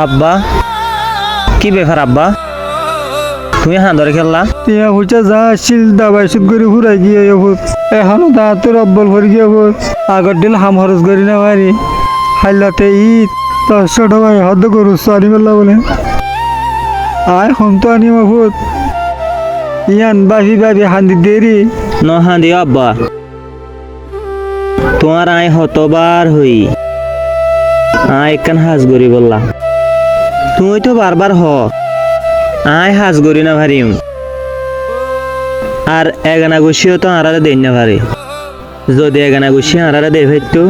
আব্বা কি ব্যাপার আব্বা তুমি হাঁ ধরে খেললা টিয়া হুচা যা আসছিল দাবাই সুদ করে ঘুরাই গিয়ে এখনো দাঁতের অব্বল ভরে গিয়ে আগর দিন হাম খরচ করি না পারি হাইলাতে ঈদ তোর ছোট ভাই হদ্দ করু সরি বললা বলে আয় হম তো আনি মাহুত ইয়ান বাবি বাবি হান্দি দেরি ন হাঁ দিও আব্বা তোমার আয় হতবার হই আয় একখান হাজ গরি বললা তুমি তো বারবার আয় হাজ গরি না ভারিম আর এগানা গুছিও তো আড়ারে দেন না ভারি যদি এগানা গুছি আড়ারে দে ভাইতো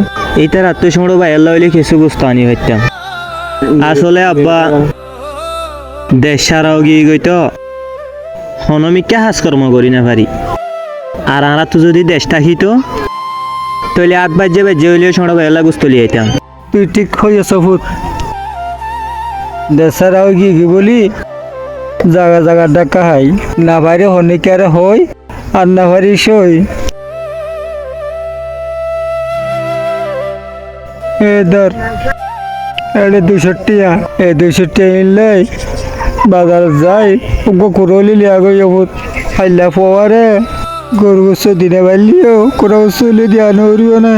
এইটার আত্মসময় বাইরে হইলে কিছু বুঝতে আনি ভাইতাম আসলে আব্বা দেশ সারাও গিয়ে গইতো হনমিকা হাজ কর্ম করি না ভারি আর আরা তো যদি দেশ থাকিতো তাহলে আট বাজে বাজে হইলেও সময় বাইরে গুস্ত লিয়ে আইতাম তুই ঠিক হইয়াছ ফুট দেশারাও কি বলি জায়গা জায়গা ডাকা হাই না ভাইরে হনিকারে হই আর না ভারি সই এ ধর এড়ে 200 টিয়া এই 200 টিয়া নিলে বাজার যাই কুরলি লিয়া গই ফাইলা পোয়ারে গরু গোস্ত দিনে বাইলিও কোরা চলে দিয়া নড়িও না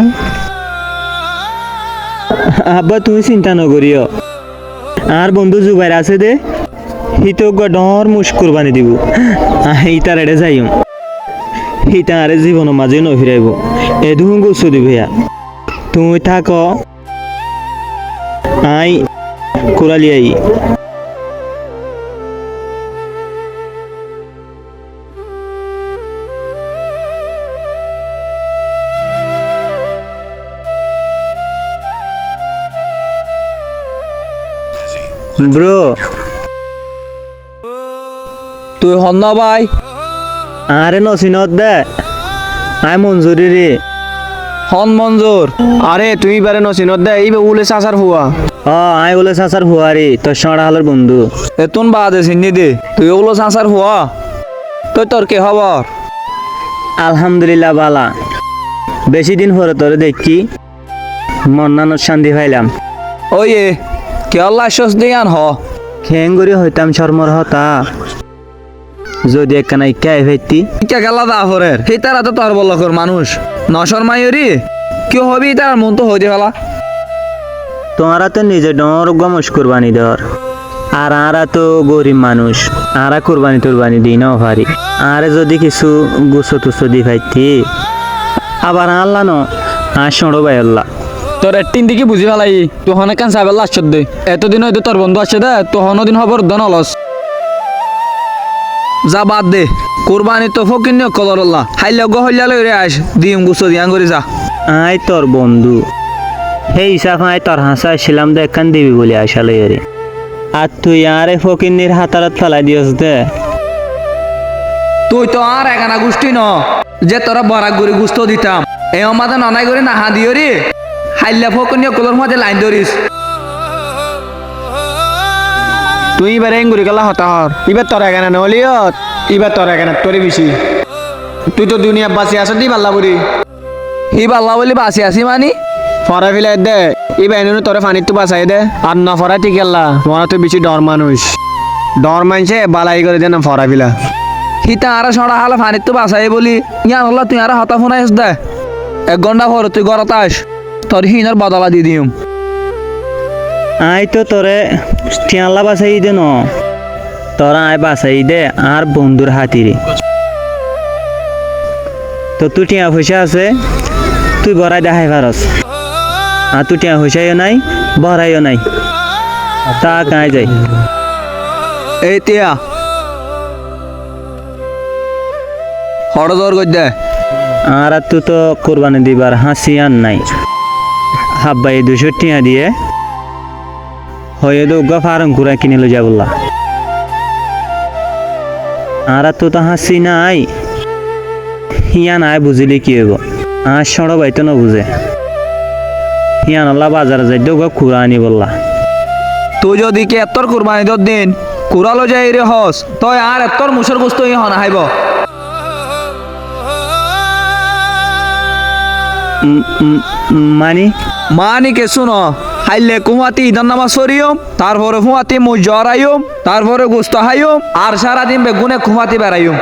আব্বা তুমি চিন্তা নকরিও আর বন্ধু জুবাইর আছে দে হিতো ডর মুশ কুরবানি দিব ইতার এড়ে যাইম হিতা আরে জীবনের মাঝে নফিরাইব এদুম গোসু দিবে তুমি থাক আই কুরালি আই ব্রো তুই হন না ভাই আরে নসিনত দে আই মঞ্জুরি রে হন মঞ্জুর আরে তুই বারে নসিনত দে এই উলে চাচার হুয়া আই বলে চাচার হুয়ারি তোর সড়া হালের বন্ধু এতুন বাদে চিনি দে তুই ওগুলো চাচার হুয়া তুই তোর কি খবর আলহামদুলিল্লাহ বালা বেশি দিন হরে তোরে দেখি মন্নানোর শান্তি পাইলাম ওই এ কে আল্লাহ শোষ দিয়ান হ খেঙ্গুরি হইতাম শর্মর হতা যদি একখানা ইকাই ভেতি কে গেলা দা হরের সেই তারা তো তোর বলকর মানুষ নশর মাইরি কি হবি তার মন তো হইতে ফেলা তোমরা তো নিজে ডর গমস কুরবানি দর আর আরা তো গরিব মানুষ আরা কুরবানি টুরবানি দিই নাও ভারি আরে যদি কিছু গুছো টুসো দি ভাইতি আবার আল্লাহ ন আর সড়ো ভাই আল্লাহ তোর একটিন দিকে বুঝি ফেলাই তুই হনে কান সাবেল লাশ দে এতদিন হয়তো তোর বন্ধু আসছে দে তো হনদিন হবর দন অলস যা বাদ দে কুরবানি তো ফকির নিয়ে কলরল্লা হাইলে গো হইলা লই রে আস দিম গুছো দিয়ান করে যা আই তোর বন্ধু সেই হিসাব আই তোর হাসা ছিলাম দে একখান দিবি বলে আসালে রে আর তুই আরে ফকিন্নির হাতারাত ফেলাই দিয়স দে তুই তো আর একানা গোষ্ঠী ন যে তোরা বরাক গরি গুস্ত দিতাম এই আমাদের ননাই করে না হা দিও রে হাইলা ফকির নিয়ে কলর মাঝে লাইন ধরিস তুই এবার এঙ্গুরি গেলা হতাহর এবার তোর এখানে নলিয়ত এবার তোর এখানে তোরে বেশি তুই তো দুনিয়া বাঁচি আস দি পাল্লা বলি হি পাল্লা বলি বাঁচি আসি মানি ফরা ফিলাই দে এবার এনে তোরে ফানির তো বাঁচাই দে আর না ফরা ঠিক গেলা তোমার তো বেশি ডর মানুষ ডর মানছে বালাই করে দে না ফরা ফিলা হিতা আর সরা হালা ফানির তো বাঁচাই বলি ইয়ান হল্লা তুই আর হতা ফোনাইস দে 1 ঘন্টা পর তুই ঘরত আস তোর হিনার বদলা দিয়ে দিম আই তো তোরে টিয়াল্লা বাসাই দে ন তোরা আয় বাসাই দে আর বন্ধুর হাতিরে তো তুই টিয়া পয়সা আছে তুই বড়াই দেখাই পারস আর তুই টিয়া পয়সাইও নাই বড়াইও নাই তা কাই যাই এই তিয়া হড়দর গদ্দে আর তুই তো কোরবানি দিবার হাসি আর নাই হাব্বাই 200 টিয়া দিয়ে হয়ে দোগা ফার্ম করে কিনে লো যাবল্লা আর তো হাসি নাই হিয়া নাই বুঝিলি কি হইব আর সড় বাইতো না বুঝে হিয়ান আল্লাহ বাজারে যাই দোগা খুঁড়া আনি বললা তুই যদি কে এত্তর কুরবানি দর দিন কুড়ালো যাই রে হস তই আর এত্তর মুসর বস্তু ই হনা হাইব মানি মানি কে শুনো হাইলে কুমাতি ঈদের নামাজ পড়িও তারপরে ফুয়াতি মুই জ্বর আইও তারপরে গোস্ত হাইও আর সারাদিন বেগুনে ঘুমাতি বেড়াইও